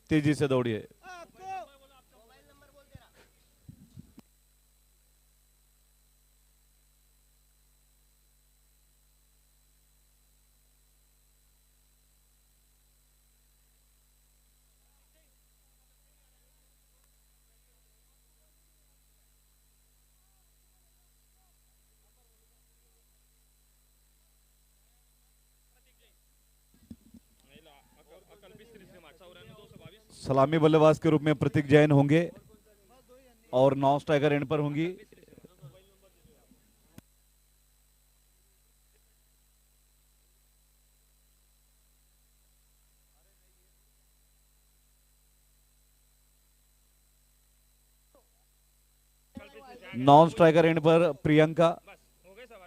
तेजी से दौड़िए। सलामी बल्लेबाज के रूप में प्रतीक जैन होंगे और नॉन स्ट्राइकर एंड पर होंगी नॉन स्ट्राइकर एंड पर प्रियंका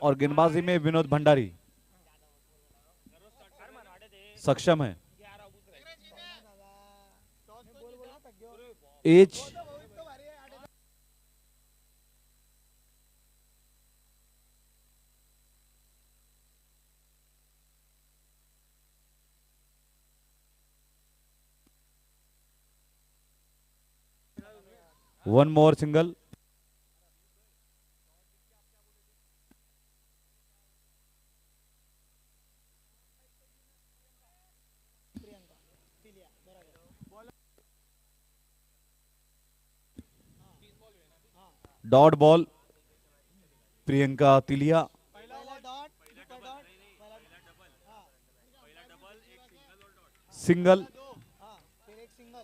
और गेंदबाजी में विनोद भंडारी सक्षम है। Edge 1 more single। Dot ball Priyanka Tiliya. Single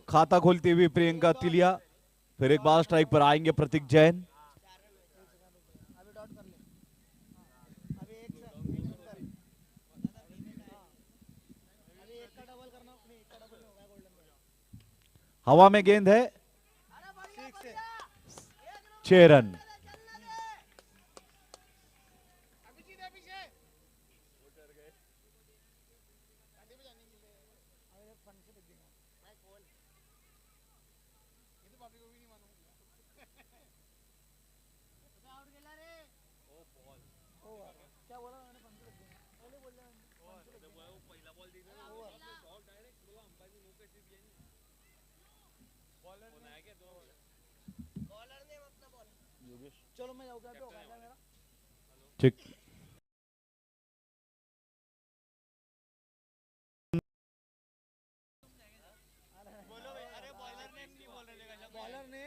खाता खोलती हुई प्रियंका तिलिया। फिर एक बार स्ट्राइक पर आएंगे प्रतीक जैन। हवा में गेंद है, 6 रन। चलो मैं जाऊंगा मेरा ठीक। बॉलर ने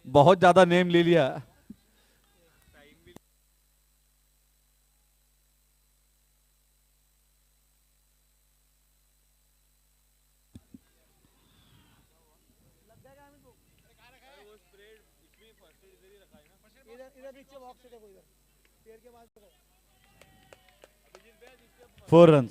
बहुत ज्यादा नेम ले लिया। इधर नीचे बॉक्स से देखो, इधर पैर के पास देखो। 4 रन।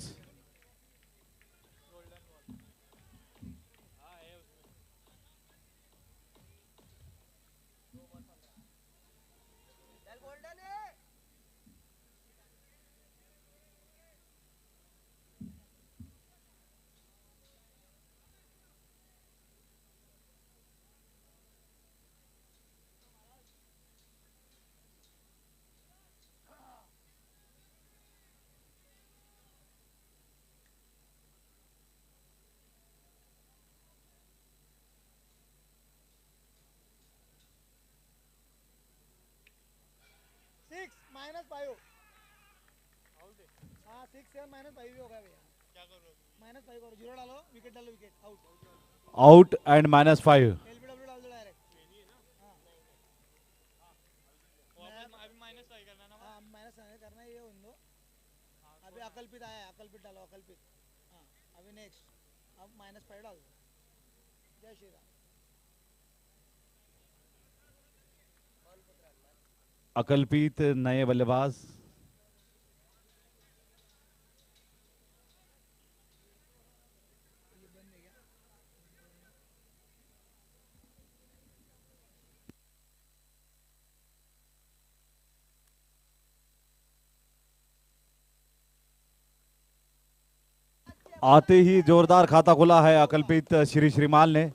-5 हाँ 6 7 -5 भी होगा भैया। क्या करो -5 करो, 0 डालो, विकेट डालो, wicket out. Out and -5। LBW डाल दो डायरेक्ट। हाँ अभी -5 करना ना। हाँ -5 करना है, ये उनको अभी अकल्पित आया है, अकल्पित डालो, अकल्पित। हाँ अभी नेक्स्ट, अब -5 डाल दो। जय श्री राम। अकल्पित नए बल्लेबाज। आते ही जोरदार खाता खुला है अकल्पित श्री श्रीमाल ने।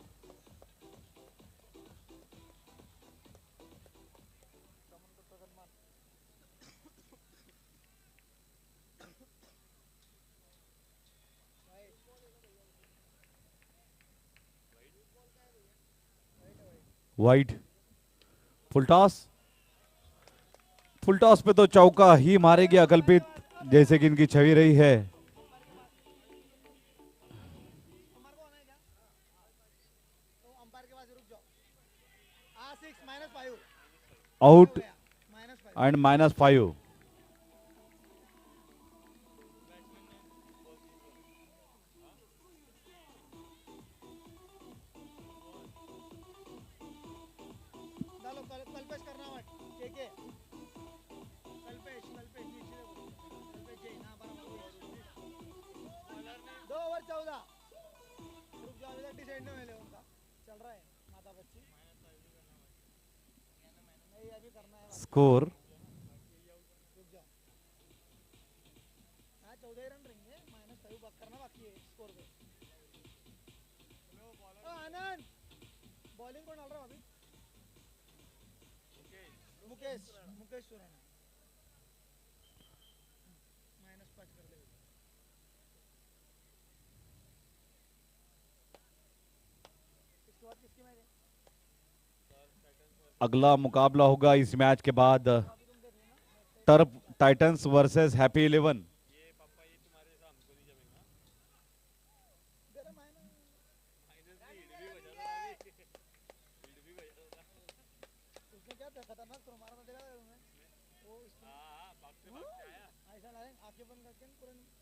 Wide full toss. Full toss पे तो चौका ही मारेगी अकल्पित, जैसे कि इनकी छवि रही है। अंपायर को होना है क्या? तो अंपायर के पास रुक जाओ। 6 -5 आउट -5 एंड -5। डालो कल्पेश करना मत के कल्पेश कल्पेश नीचे देखो कल्पेश जय ना बराबर 2 ओवर 14 रुक जाओ इधर डिसाइड नहीं हुए उनका चल रहा है माता बच्ची नहीं अभी करना है स्कोर रुक जाओ हाँ 14 रन रहेंगे -5 बात करना बाकी है स्कोर पे आनंद बॉलिंग कौन डाल रहा है अभी मुकेश मुकेश सुराना -5 कर ले इसके बाद किसकी मैच है अगला मुकाबला होगा इस मैच के बाद टर्फ टाइटंस वर्सेस हैप्पी 11। तेरा मायना उसने क्या था खतरनाक थ्रो मारा था देखा था तुमने वो इसको ऐसा लाए आंखें बंद करके पूरे नीचे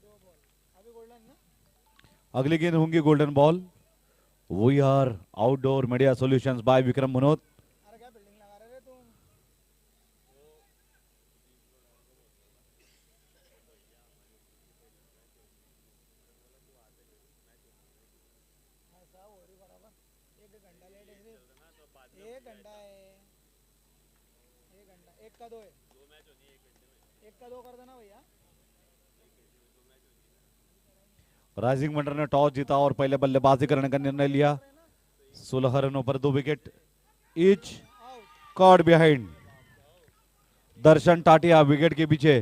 दो बॉल अभी गोल्डन ना अगली गेंद होंगी golden ball. We are outdoor media solutions by Vikram Manoj. अरे क्या बिल्डिंग लगा रहे थे तुम ऐसा हो रही बराबर 1 घंटा लेट है सिर्फ 1 घंटा है 1 घंटा 1 का 2 है 1 का 2 कर देना भैया राइजिंग मंडर ने टॉस जीता और पहले बल्लेबाजी करने का निर्णय लिया। 16 रनों पर 2 wicket each. Out caught behind. Darshan Tatiya wicket के पीछे।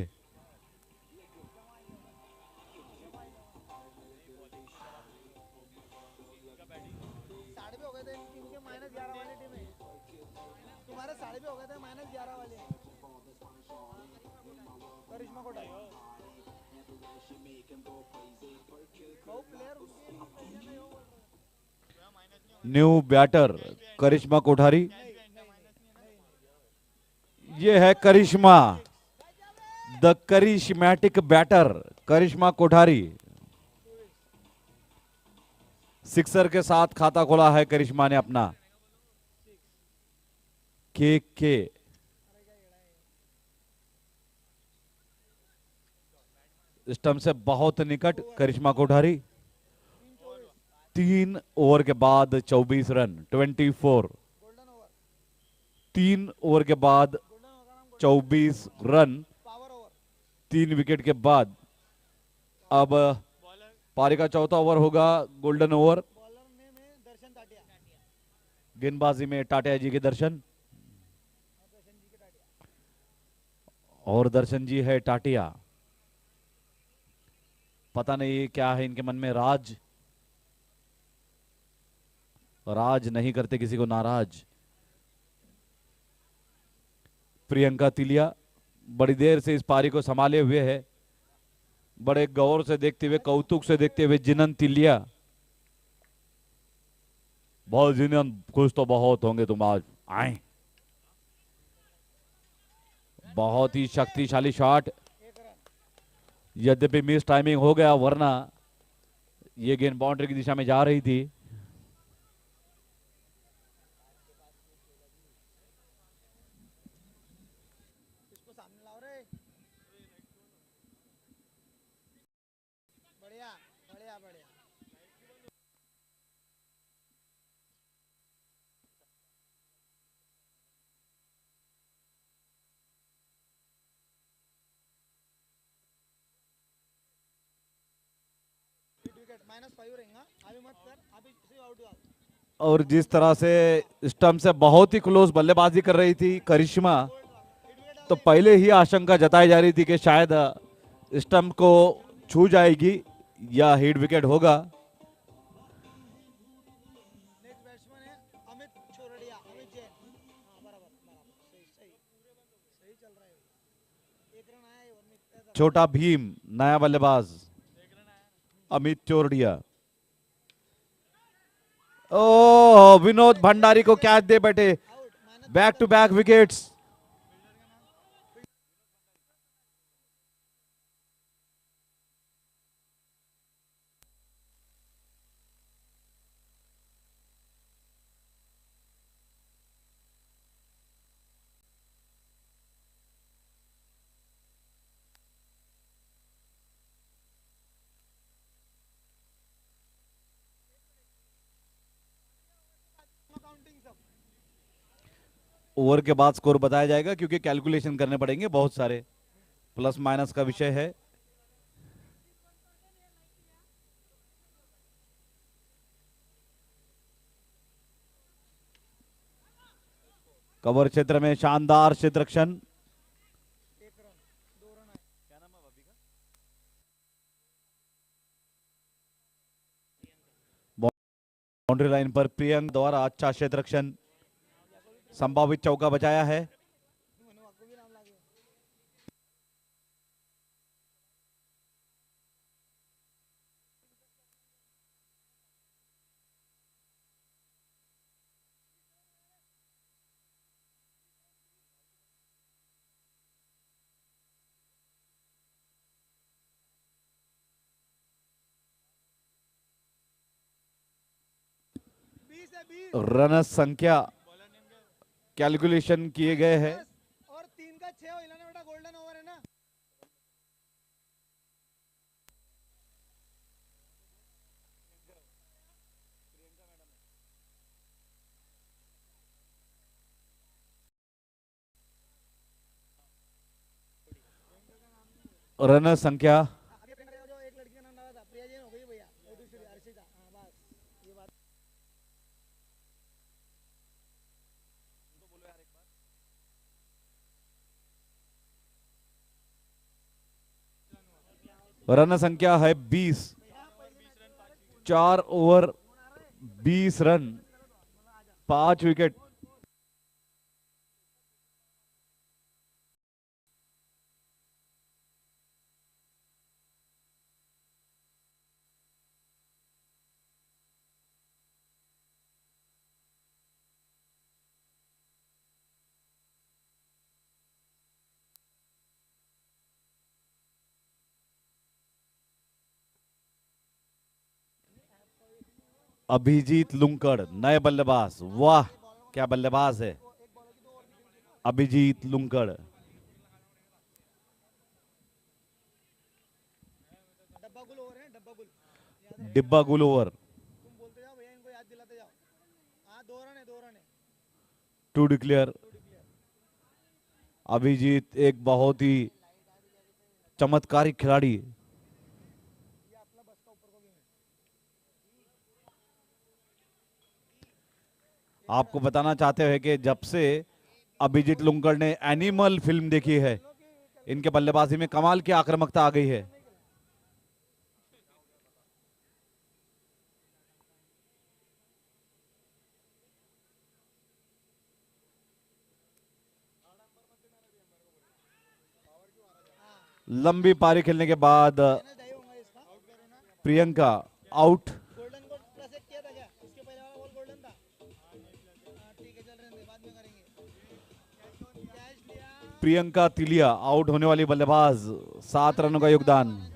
साढ़े भी हो गए थे इनके -11 वाली टीम है तुम्हारे साढ़े भी हो गए थे -11 वाले करिश्मा को डालो वो प्लेयर उनके टेंशन नहीं हो बोल रहे न्यू बैटर करिश्मा कोठारी। ये है Karishma, the charismatic batter Karishma Kothari. Sixer के साथ खाता खोला है करिश्मा ने अपना। के स्टंप से बहुत निकट करिश्मा कोठारी। 3 ओवर के बाद 24 रन 24। गोल्डन ओवर 3 ओवर के बाद गोल्डन ओवर नाम 24 रन पावर ओवर 3 विकेट के बाद। अब पारी का चौथा ओवर होगा गोल्डन ओवर। बॉलर ने में दर्शन टाटिया गेंदबाजी में टाटिया जी के दर्शन दर्शन जी के टाटिया और दर्शन जी है टाटिया। पता नहीं क्या है इनके मन में राज। राज नहीं करते किसी को नाराज। प्रियंका तिलिया बड़ी देर से इस पारी को संभाले हुए है, बड़े गौर से देखते हुए कौतुक से देखते हुए जिनन तिलिया। बहुत जिनन खुश तो बहुत होंगे तुम आज आए। बहुत ही शक्तिशाली शॉट, 1 रन यद्यपि मिस टाइमिंग हो गया, वरना ये गेंद बाउंड्री की दिशा में जा रही थी। इसको सामने लाओ रे बढ़िया बढ़िया बढ़िया -5 रहेगा, अभी मत कर, अभी सिर्फ आउट हुआ। और जिस तरह से स्टंप से बहुत ही क्लोज बल्लेबाजी कर रही थी करिश्मा, तो पहले ही आशंका जताई जा रही थी कि शायद स्टंप को छू जाएगी या हिट विकेट होगा। नेक्स्ट बैट्समैन है अमित छोरड़िया, अमित जैन। हाँ बराबर बराबर, सही सही सही चल रहा है। एक रन आया है, और में इतना था। छोटा भीम नया बल्लेबाज अमित चोरडिया। ओ विनोद भंडारी को कैच दे बैठे। Out, minus back to back wickets. Counting सब। ओवर के बाद स्कोर बताया जाएगा क्योंकि कैलकुलेशन करने पड़ेंगे बहुत सारे, प्लस माइनस का विषय है। कवर क्षेत्र में शानदार क्षेत्ररक्षण। एक रन, 2 रन आए। बाउंड्री लाइन पर प्रियंक द्वारा अच्छा क्षेत्ररक्षण, संभावित चौका बचाया है। मैंने आपको भी नाम लगे। बीस है, 20। रन संख्या कैलकुलेशन किए गए हैं। और 3 का 6 हो इलाने बेटा, गोल्डन ओवर है ना। रन संख्या आगे प्रियंका का जो एक लड़की का नाम डाला था, प्रिया जैन हो गई भैया, और दूसरी अर्शिता। हाँ बस ये बात। रन संख्या है 20। 4 over 20 run, 5 wicket. Abhijeet Lunkad नए बल्लेबाज। वाह क्या बल्लेबाज है अभिजीत लुंकड़। डब्बा गुल ओवर है, डब्बा गुल, याद रहे। डिब्बा गुल ओवर। तुम बोलते जाओ भैया, इनको याद दिलाते जाओ। हाँ 2 रन है, 2 रन है। To declare. To declare. Abhijeet एक बहुत ही चमत्कारिक खिलाड़ी। ये आपला बस का ऊपर को गेम है। आपको बताना चाहते हैं कि जब से अभिजीत लुंकड़ ने एनिमल फिल्म देखी है, इनके बल्लेबाजी में कमाल की आक्रामकता आ गई है। लंबी पारी खेलने के बाद माइनस ढाई होगा इसका। प्रियंका आउट। गोल्डन को प्लस 1 किया था क्या? इसके पहले वाला बॉल गोल्डन था। हाँ ठीक है, चल रहे हैं, बाद में करेंगे। कैच लिया। प्रियंका तिलिया आउट होने वाली बल्लेबाज, 7 रनों का योगदान। आनंद जी।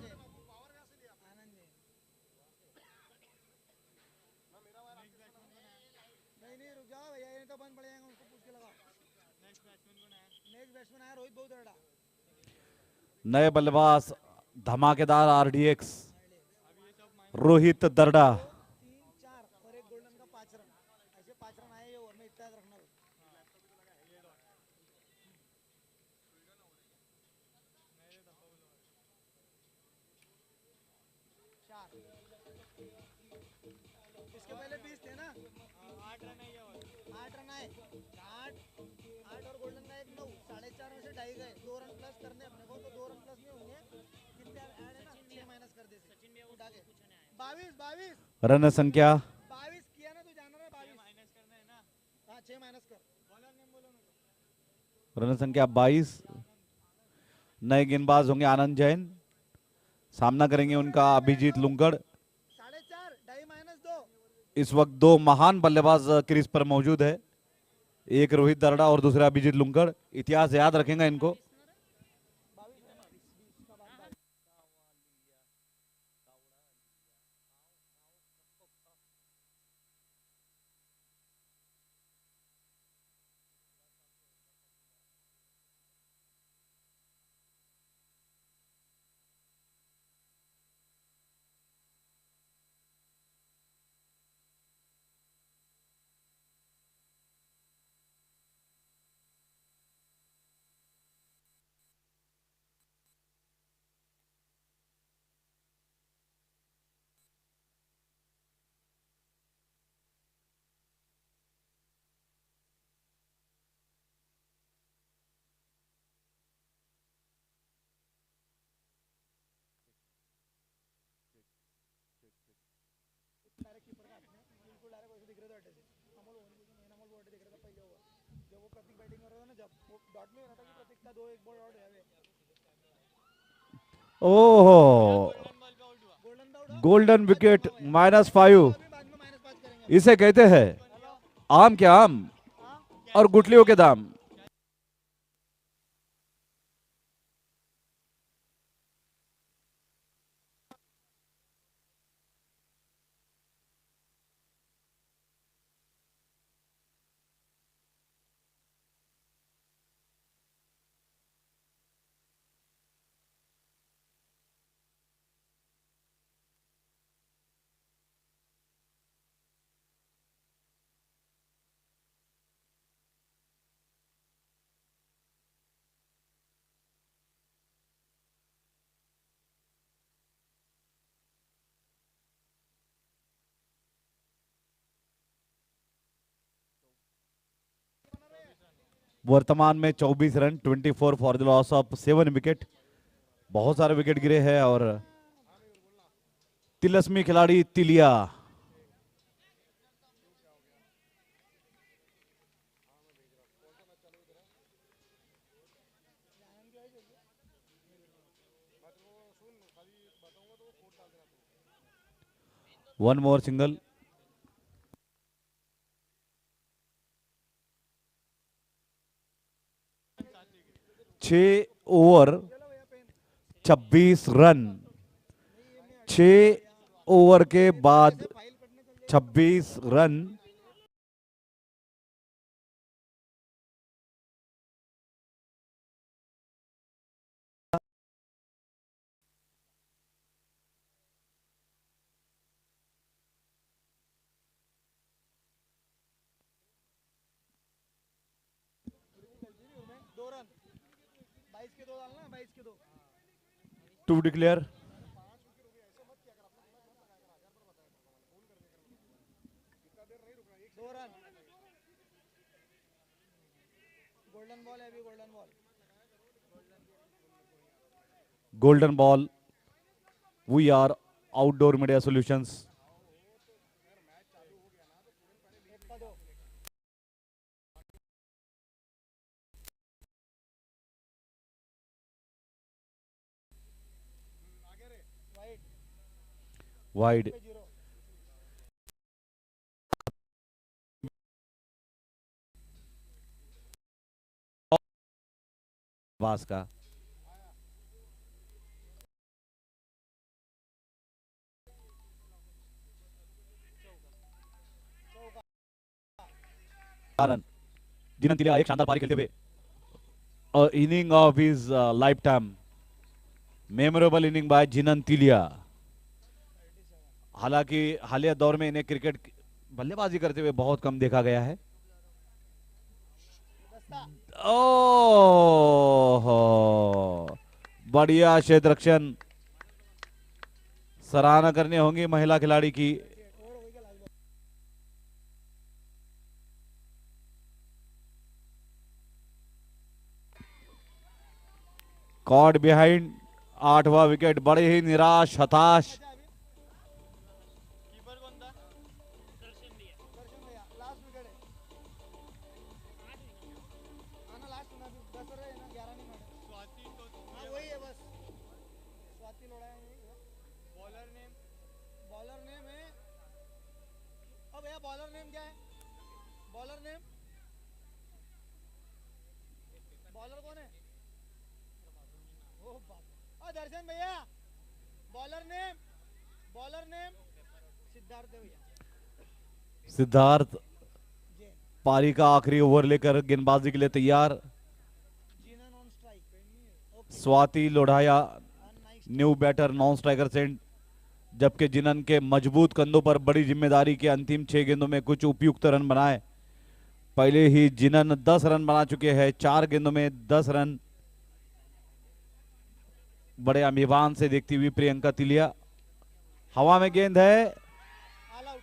नहीं नहीं रुक जाओ भैया, ये तो बंद पड़ जाएगा, उसको पूछ के लगाओ। नेक्स्ट बैट्समैन आया रोहित बहुत दरड़ा। नए बल्लेबाज धमाकेदार आरडीएक्स रोहित दरडा। 3 4 और एक गोल्डन का 5 रन। ऐसे 5 रन आए ये ओवर में, इतना याद रखना बस। चार इसके पहले 20 थे ना। 8 रन आए। 8 और गोल्डन का एक 9, 4.5 में से 2.5 गए। 2 रन प्लस करने अपने को, तो 2 रन प्लस नहीं होंगे। कितने ऐड है ना, 6 माइनस कर दे उठा के 22 रन संख्या 22 किया ना, तू जाना ना 22 माइनस करना है ना। हाँ 6 माइनस कर। रन संख्या 22। नए गेंदबाज होंगे आनंद जैन, सामना करेंगे उनका अभिजीत लुंगड़। 4.5 2.5 माइनस 2। इस वक्त दो महान बल्लेबाज क्रीज पर मौजूद है, एक रोहित दर्डा और दूसरा अभिजीत लुंगड़। इतिहास याद रखेंगे इनको। डायरेक्ट कीपर का अपने बिल्कुल डायरेक्ट वैसे दिख रहे थे अड्डे से। अमोल वो नहीं, मेन अमोल वो अड्डे दिख रहा था पहले ओवर, जब वो प्रतीक बैटिंग कर रहा था ना, जब वो डॉट नहीं हो रहा था कि प्रतीक का 2-1 बॉल आउट है। ओहो, गोल्डन का आउट गोल्डन विकेट अभी -5। बाद में -5 करेंगे। इसे कहते हैं आम के आम और गुठलियों के दाम। वर्तमान में 24 run, 24 for the loss of 7 wicket. बहुत सारे विकेट गिरे हैं और तिलस्मी खिलाड़ी तिलिया वन मोर सिंगल। छह ओवर 26 रन, 6 ओवर के बाद 26 रन। दो रन 22 के 2 डालना, 22 के 2। To declare. गोल्डन बॉल है अभी, golden ball. Golden ball. We are outdoor media solutions. Wide. वास का रन। जिन्हें तिलिया एक शानदार पारी खेलते हुए inning of his lifetime, memorable inning by Jinan Tiliya. हालांकि हालिया दौर में इन्हें क्रिकेट बल्लेबाजी करते हुए बहुत कम देखा गया है। ओह, बढ़िया क्षेत्र रक्षण, सराहना करनी होगी महिला खिलाड़ी की। कॉट बिहाइंड, 8वां विकेट। बड़े ही निराश हताश कीपर कौन था? दर्शन भैया लास्ट विकेट है। हाँ ना लास्ट ना 10 रहे हैं ना 11 नहीं मारे। स्वाति तो हाँ वही है बस। स्वाति लोड़ा है यही है। बॉलर नेम है। अब भैया बॉलर नेम क्या है? बॉलर नेम बॉलर कौन है? ओ बाप। दर्शन भैया बॉलर नेम सिद्धार्थ है भैया। सिद्धार्थ जैन पारी का आखिरी ओवर लेकर गेंदबाजी के लिए तैयार। Jeena non strike. Okay Swati Lodhaya nice. New batter non striker sent, जबकि जिनन के मजबूत कंधों पर बड़ी जिम्मेदारी के अंतिम 6 गेंदों में कुछ उपयुक्त रन बनाए। पहले ही जिनन 10 रन बना चुके हैं, 4 गेंदों में 10 रन। बड़े अभिमान से देखती हुई प्रियंका तिलिया। हवा में गेंद है, ऑल आउट।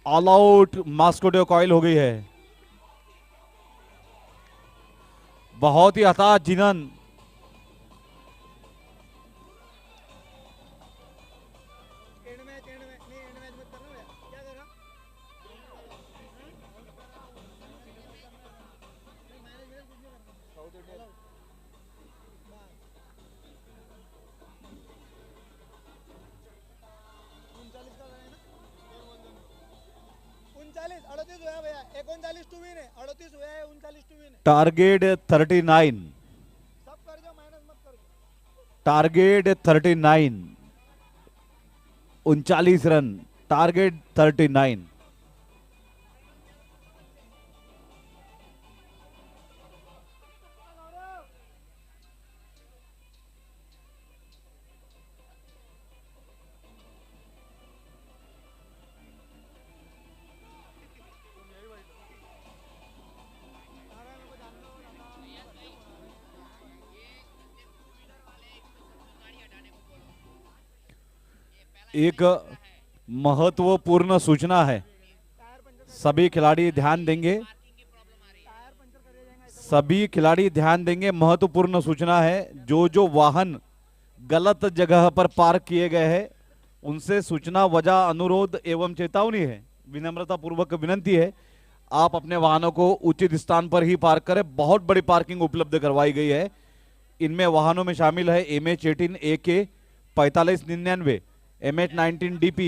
All out. मास्कोटियो कॉइल हो गई है। बहुत ही हताश जिनन। एंड मैच नहीं एंड मैच मत करना भैया। क्या कर रहा? मैनेजमेंट कुछ नहीं करना। साउथ इंडियन बस 39 का है ना? 39 38 हुआ भैया। 39 टू विन है। 38 हुआ है 39 टू विन है। टारगेट 39, सब कर दो माइनस मत कर दो। Target 39, 39 run, target 39। एक महत्वपूर्ण सूचना है, सभी खिलाड़ी ध्यान देंगे। सभी खिलाड़ी ध्यान देंगे, महत्वपूर्ण सूचना है। जो जो वाहन गलत जगह पर पार्क किए गए हैं उनसे सूचना, वजह, अनुरोध एवं चेतावनी है। विनम्रता पूर्वक विनंती है आप अपने वाहनों को उचित स्थान पर ही पार्क करें। बहुत बड़ी पार्किंग उपलब्ध करवाई गई है। इनमें वाहनों में शामिल है MH18 AK 4599, MH19 DP।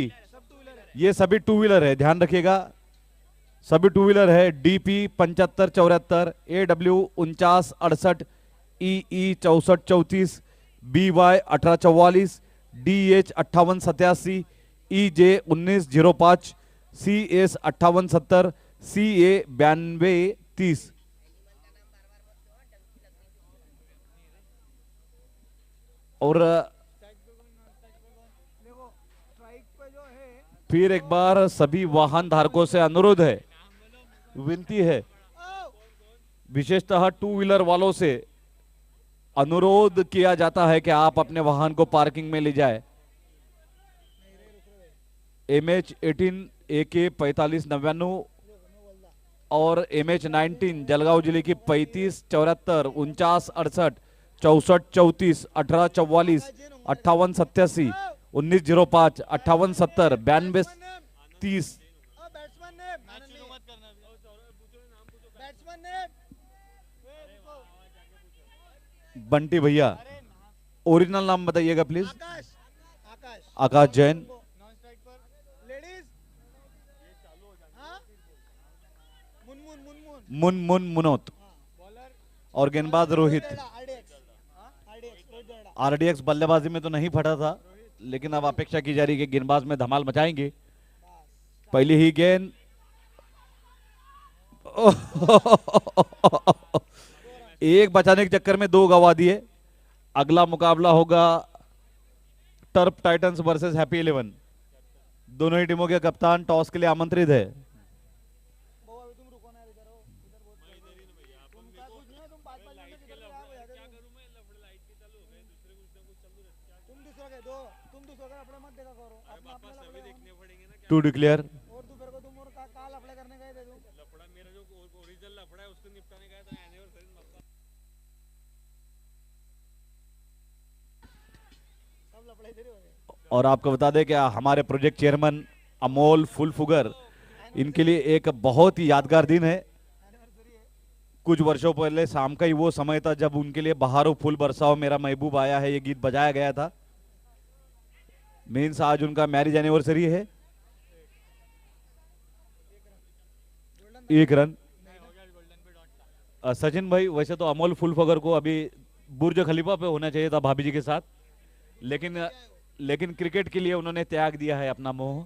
ये सभी टू व्हीलर है, ध्यान रखिएगा। सभी टू व्हीलर है। DP 7574, AW 4968, EE 6434, BY 1844, DH 5887, EJ 1905, CS 5870, CA 9230। और देखो स्ट्राइक पे जो है फिर एक बार सभी वाहन धारकों से अनुरोध है, विनती है, विशेषतः टू व्हीलर वालों से अनुरोध किया जाता है कि आप अपने वाहन को पार्किंग में ले जाए। MH18 AK 4599 और MH19 जलगांव जिले की 3574, 4968, 6434, 1844, 5887, 1905, 5870, 9230। बैट्समैन ने बैट्समैन ने बंटी भैया, ओरिजिनल नाम बताइएगा please. Akash Akash Akash Jain. Non strike पर लेडीज हाँ मुनमुन मुनमुन मुनमुन मुनोत बॉलर और गेंदबाज रोहित। RDX रोहित जर्डा। RDX बल्लेबाजी में तो नहीं फटा था, लेकिन अब अपेक्षा की जा रही है कि गेंदबाज में धमाल मचाएंगे। पहली ही गेंद एक बचाने के चक्कर में 2 गवा दिए। अगला मुकाबला होगा टर्फ टाइटंस वर्सेस हैप्पी 11। दोनों ही टीमों के कप्तान टॉस के लिए आमंत्रित है। वो अभी तुम रुको ना यार, इधर हो इधर बहुत तुम क्या कुछ नहीं हो, तुम 5-5 मिनट किधर से गायब हो जाते हो। तुम दूसरों के दो, तुम दूसरों का अपने मत देखा करो, अपना अपना लफड़े टू डिक्लेयर। और दोपहर को तुम और काल अप्लाई करने गए थे तुम। लफड़ा मेरा जो ओरिजिनल लफड़ा है उसको निपटाने का है तो एनिवर्सरी और आपको बता दें कि हमारे प्रोजेक्ट चेयरमैन अमोल फुलफुगर, इनके लिए एक बहुत ही यादगार दिन है। कुछ वर्षों पहले शाम का ही वो समय था जब उनके लिए बहारो फूल बरसाओ मेरा महबूब आया है ये गीत बजाया गया था। मीन्स आज उनका मैरिज एनिवर्सरी है। 1 रन। सचिन भाई, वैसे तो अमोल फुलफगर को अभी बुर्ज खलीफा पे होना चाहिए था भाभी जी के साथ, लेकिन लेकिन क्रिकेट के लिए उन्होंने त्याग दिया है अपना मोह।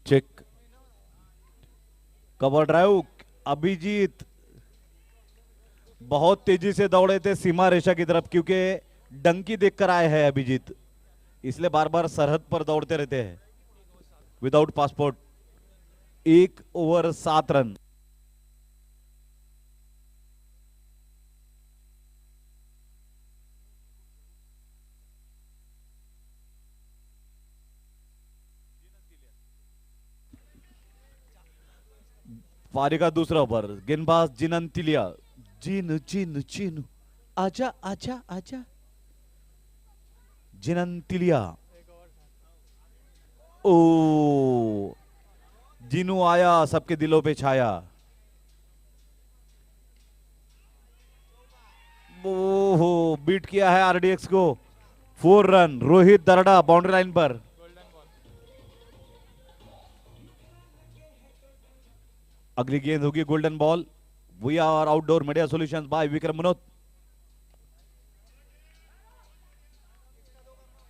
चेक। Cover drive. अभिजीत बहुत तेजी से दौड़े थे सीमा रेखा की तरफ, क्योंकि डंकी देखकर आए हैं अभिजीत, इसलिए बार बार सरहद पर दौड़ते रहते हैं विदाउट पासपोर्ट। 1 over 7 run. पारी का दूसरा ओवर। गेंदबाज जिनन तिलिया। जिन जिन जिन आजा आजा आजा। जिनन तिलिया। ओ, जिनू आया सबके दिलों पे छाया। ओहो, बीट किया है आरडीएक्स को। 4 run. Rohit Darda boundary line पर। अगली गेंद होगी golden ball. We are outdoor media solutions by Vikram Manoj.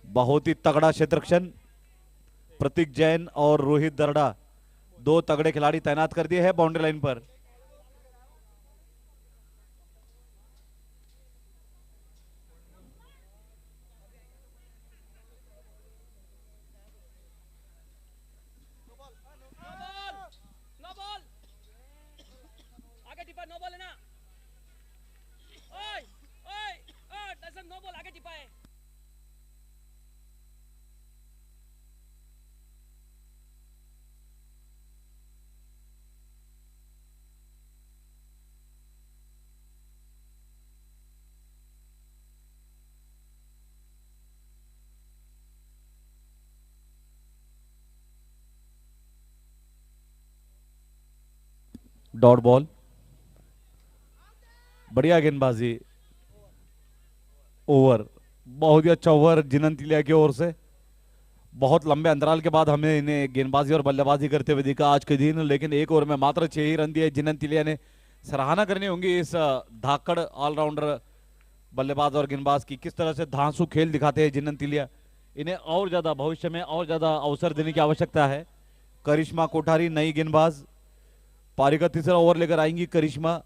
बहुत ही तगड़ा क्षेत्ररक्षण। प्रतीक जैन और रोहित दरड़ा, 2 तगड़े खिलाड़ी तैनात कर दिए हैं बाउंड्री लाइन पर। Dot ball. बढ़िया गेंदबाजी। ओवर। बहुत ही अच्छा ओवर जिनन तिलिया की ओर से। बहुत लंबे अंतराल के बाद हमें इन्हें गेंदबाजी और बल्लेबाजी करते हुए दिखा आज के दिन, लेकिन 1 ओवर में मात्र 6 ही रन दिए जिनन तिलिया ने। सराहना करनी होगी इस धाकड़ ऑलराउंडर बल्लेबाज और गेंदबाज की, किस तरह से धांसू खेल दिखाते हैं जिनन तिलिया। इन्हें और ज्यादा भविष्य में और ज्यादा अवसर देने की आवश्यकता है। करिश्मा कोठारी नई गेंदबाज, पारी का तीसरा ओवर लेकर आएंगी करिश्मा।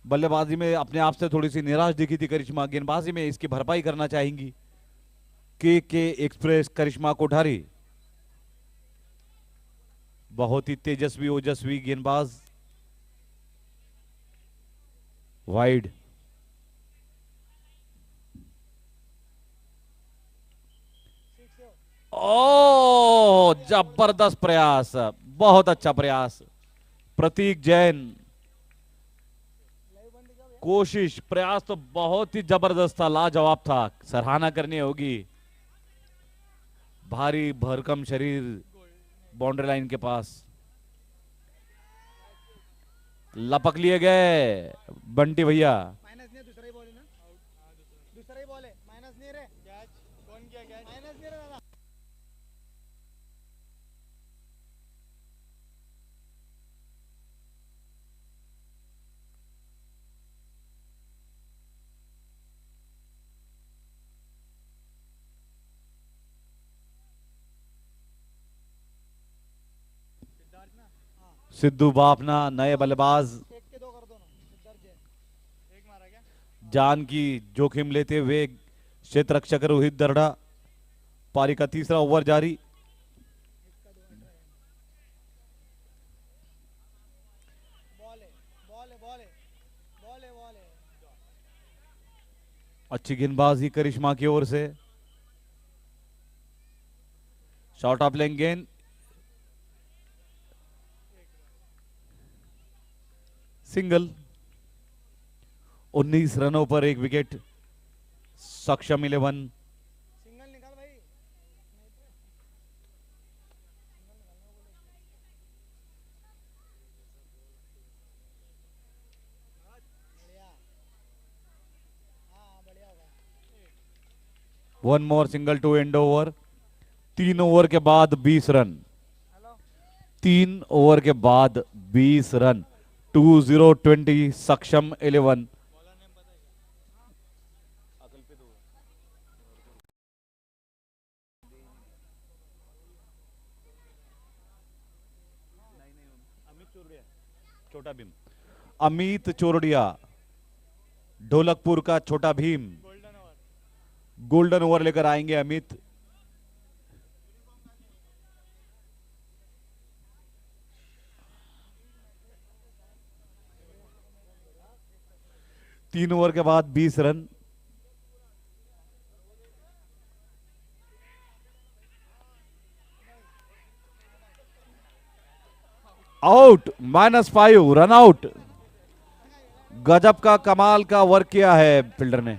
बल्लेबाजी में अपने आप से थोड़ी सी निराश दिखी थी करिश्मा, गेंदबाजी में इसकी भरपाई करना चाहेंगी के एक्सप्रेस करिश्मा कोठारी। बहुत ही तेजस्वी ओजस्वी गेंदबाज। वाइड। ओ, जबरदस्त प्रयास, बहुत अच्छा प्रयास। प्रतीक जैन, कोशिश प्रयास तो बहुत ही जबरदस्त था, लाजवाब था, सराहना करनी होगी। भारी भरकम शरीर बाउंड्री लाइन के पास। लपक लिए गए बंटी भैया। माइनस नहीं है, दूसरा ही बॉल है ना, दूसरा ही बॉल है, माइनस नहीं रे। कैच कौन किया? कैच माइनस नहीं रे दादा। सिद्धू बापना नए बल्लेबाज। एक के 2 कर दो ना, सिद्धार्थ जैन। एक मारा क्या? जान की जोखिम लेते हुए क्षेत्र रक्षक रोहित दरड़ा। पारी का तीसरा ओवर जारी। अच्छी गेंदबाजी करिश्मा की ओर से। शॉर्ट ऑफ लेंथ गेंद, सिंगल। 19 रनों पर एक विकेट। सक्षम 11। सिंगल निकाल भाई, नहीं तो सिंगल निकालने को बोले। बढ़िया, हाँ बढ़िया होगा। One more single to end over. 3 over के बाद 20 रन। हेलो 3 ओवर के बाद 20 रन। 2020 सक्षम 11। छोटा भीम, अमित चोरडिया, ढोलकपुर का छोटा भीम। गोल्डन ओवर लेकर आएंगे अमित। तीन ओवर के बाद 20 रन। Out, -5 run out. गजब का कमाल का वर्क किया है फील्डर ने।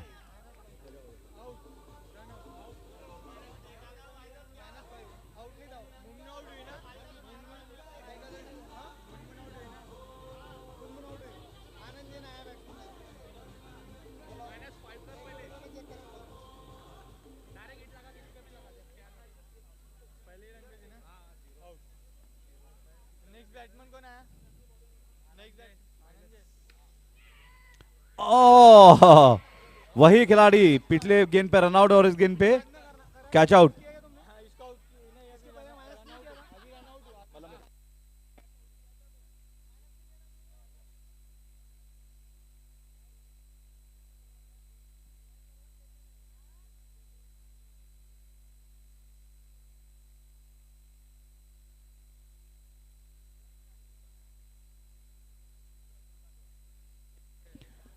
आउट नहीं था, मुन्ना आउट हुई ना, आनंद जी नया बैट्समैन पहले रन पे थी ना, आउट। नेक्स्ट बैट्समैन कौन है? नेक्स्ट आनंद जी। ओह, वही खिलाड़ी पिछले गेंद पे रन आउट और इस गेंद पे कैच आउट। हाँ इसका आउट नहीं, इसके पहले माइनस नहीं किया था, अभी रन आउट हुआ।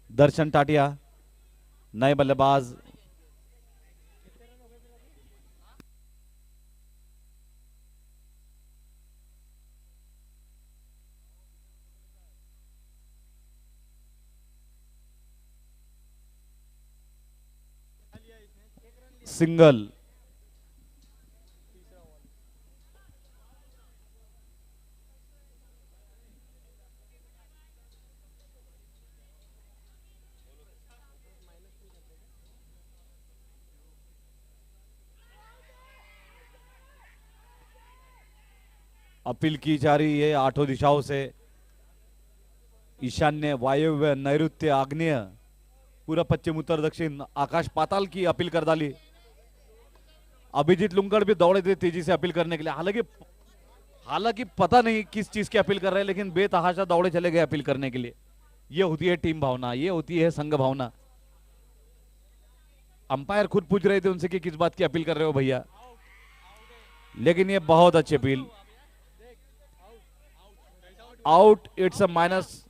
दर्शन टाटिया नए बल्लेबाज। सिंगल। अपील की जा रही है 8 दिशाओं से। ईशान्य, वायव्य, नैऋत्य, आग्नेय, पूरा पश्चिम, उत्तर, दक्षिण, आकाश पाताल की अपील कर डाली। अभिजीत लुंगड़ भी दौड़े थे तेजी से अपील करने के लिए। हालांकि पता नहीं किस चीज की अपील कर रहे हैं, लेकिन बेतहाशा दौड़े चले गए अपील करने के लिए। ये होती है टीम भावना, ये होती है संघ भावना। अंपायर खुद पूछ रहे थे उनसे कि किस बात की अपील कर रहे हो भैया, लेकिन ये बहुत अच्छी appeal. Out, it's a minus.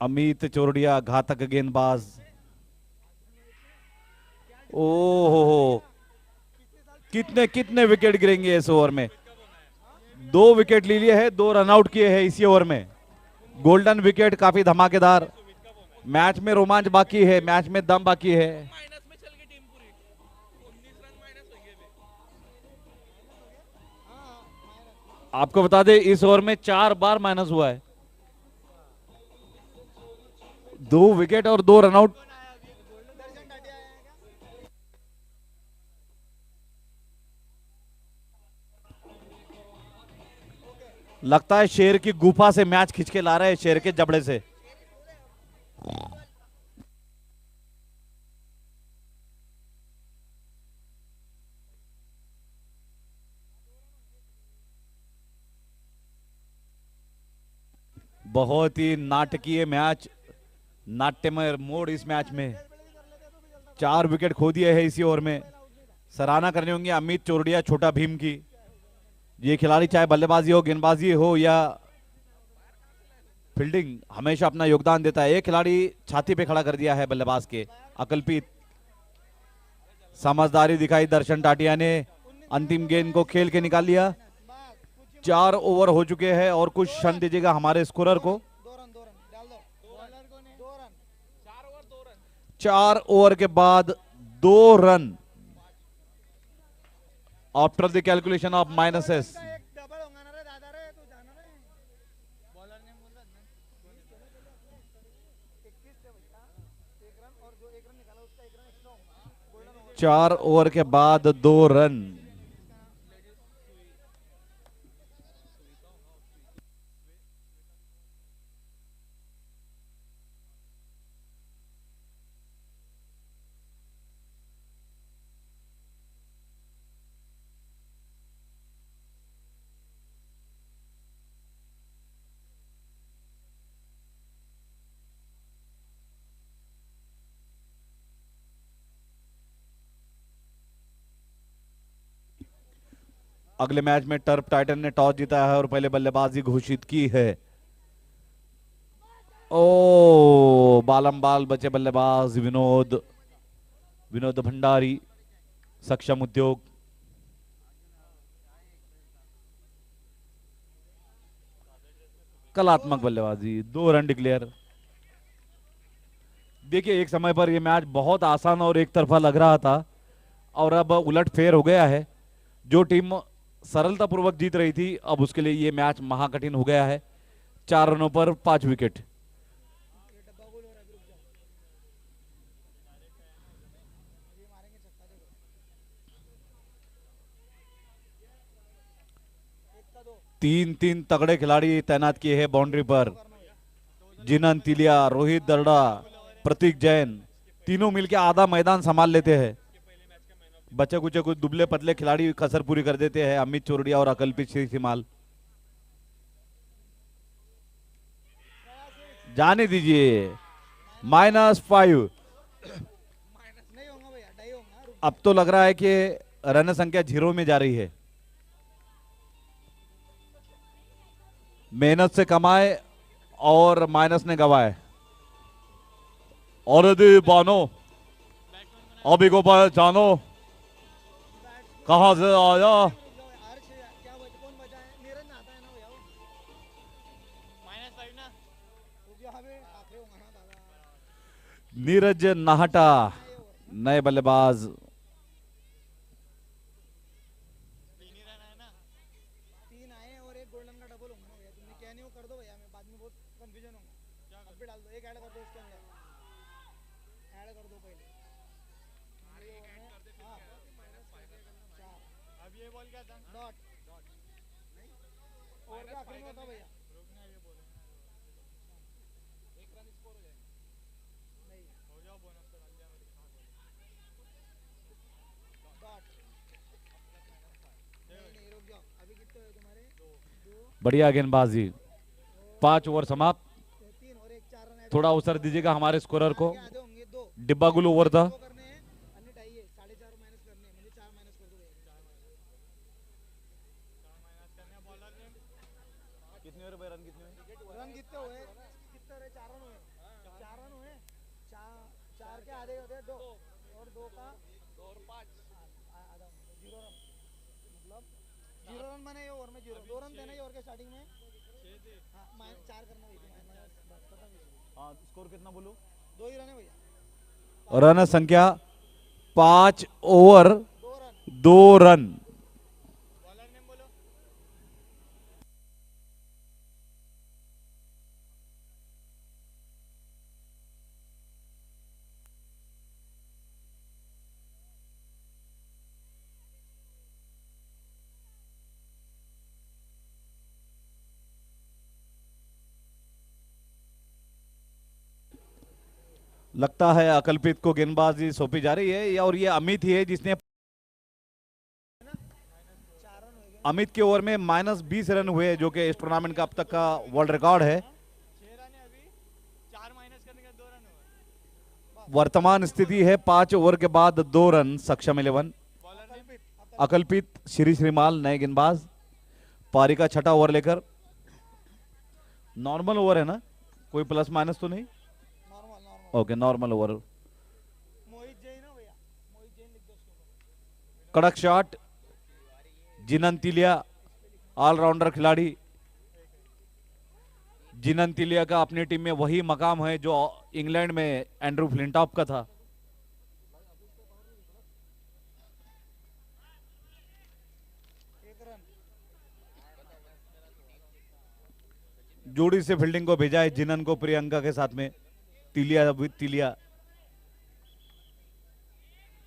Amit Chordia घातक गेंदबाज। ओहो, कितने कितने विकेट गिरेंगे इस ओवर में? 2 विकेट ले लिए है, 2 रन आउट किए हैं इसी ओवर में। गोल्डन विकेट काफी धमाकेदार। मैच में रोमांच बाकी है, मैच में दम बाकी है। आपको बता दें इस ओवर में 4 बार माइनस हुआ है। 2 विकेट और 2 रनआउट। दर्शन टाटिया आया है क्या? लगता है शेर की गुफा से मैच खींच के ला रहे हैं, शेर के जबड़े से। बहुत ही नाटकीय मैच, नाट्यमय मोड़ इस मैच में। 4 विकेट खो दिए हैं इसी ओवर में। सराहना करनी होंगी अमित चोरडिया, छोटा भीम की। ये खिलाड़ी चाहे बल्लेबाजी हो, गेंदबाजी हो या फील्डिंग, हमेशा अपना योगदान देता है। एक खिलाड़ी छाती पे खड़ा कर दिया है बल्लेबाज के, अकल्पित। समझदारी दिखाई दर्शन टाटिया ने, अंतिम गेंद को खेल के निकाल लिया। 4 ओवर हो चुके हैं और कुछ क्षण दीजिएगा हमारे स्कोरर को। 2 रन डाल दो। बॉलर को नहीं 2 रन। 4 ओवर के बाद 2 run after the calculation of minuses. का एक डबल होगा ना रे दादा रे, तू जाना रे। बॉलर ने बोला ना 21 थे भैया, 1 रन और जो 1 रन निकाला उसका 1 रन एक्स्ट्रा होगा। गोल्डन ओवर 4 ओवर के बाद 2 रन। अगले मैच में टर्फ टाइटन ने टॉस जीता है और पहले बल्लेबाजी घोषित की है। ओ बालम बाल बचे बल्लेबाज विनोद, विनोद भंडारी, सक्षम उद्योग। कलात्मक बल्लेबाजी, 2 रन डिक्लेयर। देखिए एक समय पर यह मैच बहुत आसान और एक तरफा लग रहा था और अब उलट फेर हो गया है। जो टीम सरलतापूर्वक जीत रही थी अब उसके लिए यह मैच महाकठिन हो गया है। 4 रनों पर 5 विकेट। ये डब्बा गोल हो रहा है, रुक जाओ। ये मारेंगे छक्का, देखो। 1 का 2 3 तगड़े खिलाड़ी तैनात किए हैं बाउंड्री पर। करना होगा। जिनन तिलिया, रोहित दर्डा, प्रतीक जैन, तीनों मिलकर आधा मैदान संभाल लेते हैं। बच्चे कुछ कुछ दुबले पतले खिलाड़ी कसर पूरी कर देते हैं, अमित चोरडिया और अकल्पित सीमाल। जाने दीजिए, -5। नहीं होगा भैया, डाई होगा, रुक अब तो लग रहा है कि रन संख्या 0 में जा रही है। मेहनत से कमाए और माइनस ने गवाए। और यदि बानो अभी को जानो कहां से आया। जाओ। हर्ष क्या बच, कौन बचा है? नीरज नहाता है ना भैया वो। -5 ना, रुक जाओ। अबे आखिरी होगा ना दादा। नीरज नाहटा, नए बल्लेबाज। 3 आए और 1 गोल्डन का डबल होगा ना भैया। तुमने क्या नहीं वो कर दो भैया, मैं बाद में बहुत कंफ्यूजन होगा। अब भी डाल दो, एक ऐड कर दो उसके अंदर। ऐड कर दो पहले। हाँ, 4। अब ये बॉल क्या था? डॉट। और क्या आखिरी में होता भैया? एक रन स्कोर हो जाएगा। नहीं हो जाओ, बोनस पे डाल दिया मैंने। डॉट। नहीं रुक जाओ, अभी कितने हुए तुम्हारे? 2 बढ़िया गेंदबाजी। 5 ओवर समाप्त। 3 और 1, 4 रन। थोड़ा अवसर दीजिएगा हमारे स्कोरर को। आधे होंगे 2। डिब्बा गुल ओवर था। 2 करने हैं, अन्य टाई है। 4.5 माइनस करने हैं, मुझे 4 माइनस कर दो भैया। 4 माइनस करने हैं। बॉलर ने कितने रन कितने? रन कितने हुए? कितने रहे? 4 रन हुए। 4 रन हुए। 4 के आधे होते हैं 2 और 2 का 2 और 5 आधा होंगे। जीरो रन मतलब जीरो रन माने ये ओवर में जीरो, 2 रन देना ये ओवर के स्टार्टिंग में। हाँ, माइनस 4 करना भैया, माइनस बस खत्म ही। हाँ, स्कोर कितना बोलूं? 2 ही रन है भैया, रन संख्या 5 over 2 run. 2 run. Bowler name बोलो। लगता है अकल्पित को गेंदबाजी सौंपी जा रही है, और ये अमित ही है जिसने 4 रन हो गए। अमित के ओवर में -20 रन हुए, जो कि इस टूर्नामेंट का अब तक का वर्ल्ड रिकॉर्ड है। 6 रन है अभी, 4 माइनस करने का 2 रन हुआ। वर्तमान स्थिति है 5 ओवर के बाद 2 रन सक्षम 11। बॉलर नेम अकल्पित श्री श्रीमाल नए गेंदबाज, पारी का छठा ओवर लेकर। नॉर्मल ओवर है ना, कोई प्लस माइनस तो नहीं? Normal normal. Okay, normal over. Mohit Jain हो भैया, मोहित जैन लिख दो उसके ऊपर। कड़क शॉट, जिनन तिलिया ऑलराउंडर खिलाड़ी। जिनन तिलिया का अपनी टीम में वही मकाम है जो इंग्लैंड में एंड्रू फ्लिंटॉफ का था। एक रन। जोड़ी से फील्डिंग को भेजा है जिनन को प्रियंका के साथ में। तिलिया विद तिलिया,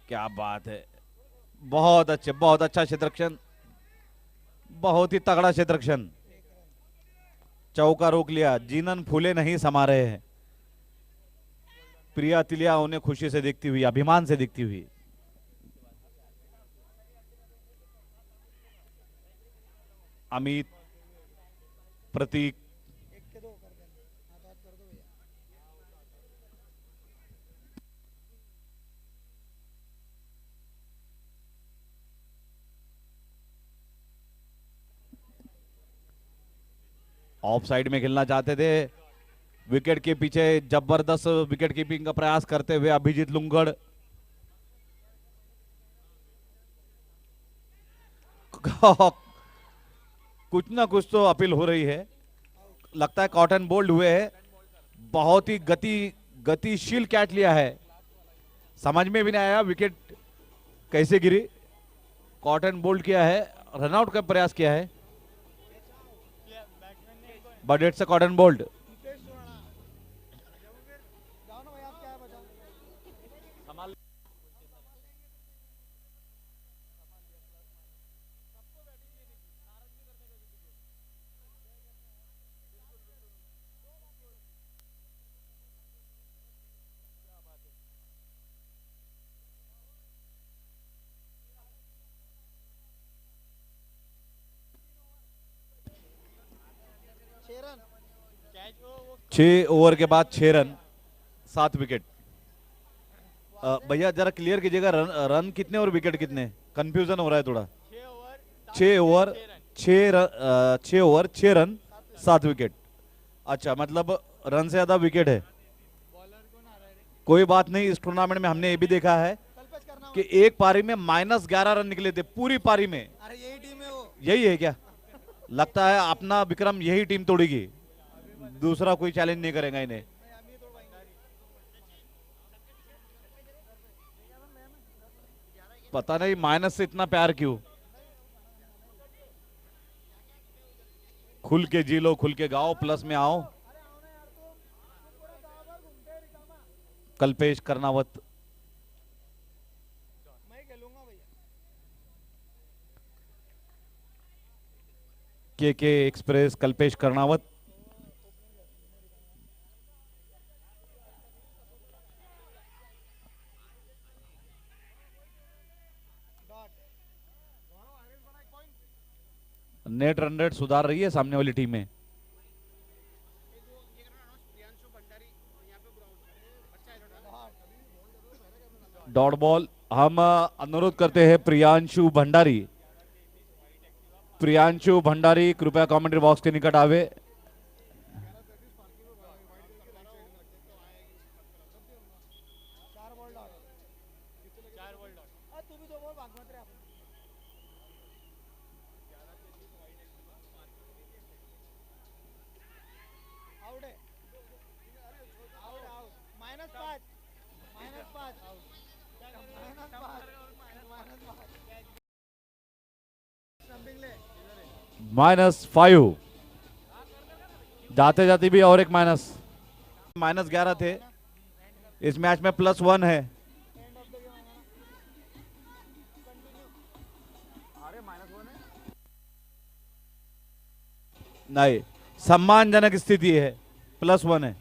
क्या बात है, बहुत अच्छे, बहुत अच्छा क्षेत्ररक्षण, बहुत ही तगड़ा क्षेत्ररक्षण। चौका रोक लिया, जिनन फूले नहीं समा रहे हैं। प्रिया तिलिया उन्हें खुशी से देखती हुई, अभिमान से देखती हुई। अमित, प्रतीक, 1 के 2 कर देना, हाथ हाथ कर दो भैया। ऑफ साइड में खेलना चाहते थे। विकेट के पीछे जबरदस्त विकेट कीपिंग का प्रयास करते हुए अभिजीत लुंगड़। कुछ ना कुछ तो अपील हो रही है। लगता है कॉटन बोल्ड हुए है। बहुत ही गतिशील कैच लिया है। समझ में भी नहीं आया विकेट कैसे गिरी। कॉटन बोल्ड किया है, रनआउट का प्रयास किया है, but it's a caught and bowled. Dipesh Surana, जाओ ना भैया, आप क्या है बचाओ। छह रन। कैच वो 6 ओवर के बाद 6 रन, 7 विकेट। भैया जरा क्लियर कीजिएगा, रन कितने और विकेट कितने, कंफ्यूजन हो रहा है थोड़ा। 6 ओवर 6 रन 7 विकेट। अच्छा, मतलब रन से ज्यादा विकेट है। बॉलर को ना रहे। कोई बात नहीं, इस टूर्नामेंट में हमने ये भी देखा है कल्पेश करना कि एक पारी में -11 रन निकले थे, पूरी पारी में। अरे यही टीम है वो। यही है क्या? लगता है अपना विक्रम यही टीम तोड़ेगी, दूसरा कोई चैलेंज नहीं करेगा इन्हें। पता नहीं माइनस से इतना प्यार क्यों। खुल के जी लो, खुल के गाओ, प्लस में आओ। कल्पेश कर्नावत, मैं खेलूंगा भैया। K express, Kalpesh Karnawat. Net run rate सुधार रही है सामने वाली टीम में। डॉट बॉल, हम अनुरोध करते हैं प्रियांशु भंडारी, प्रियांशु भंडारी कृपया कमेंट्री बॉक्स के निकट आवे। चार बॉल डॉट। तू भी 2 बॉल भाग मत रे आपण। आउट है आउट आउट -5 -5 -5 स्टंपिंग ले -5 जाते जाते भी और एक -11 थे इस मैच में +1 है एंड ऑफ द गेम आएगा ना कंटिन्यू नहीं सम्मानजनक स्थिति है +1 है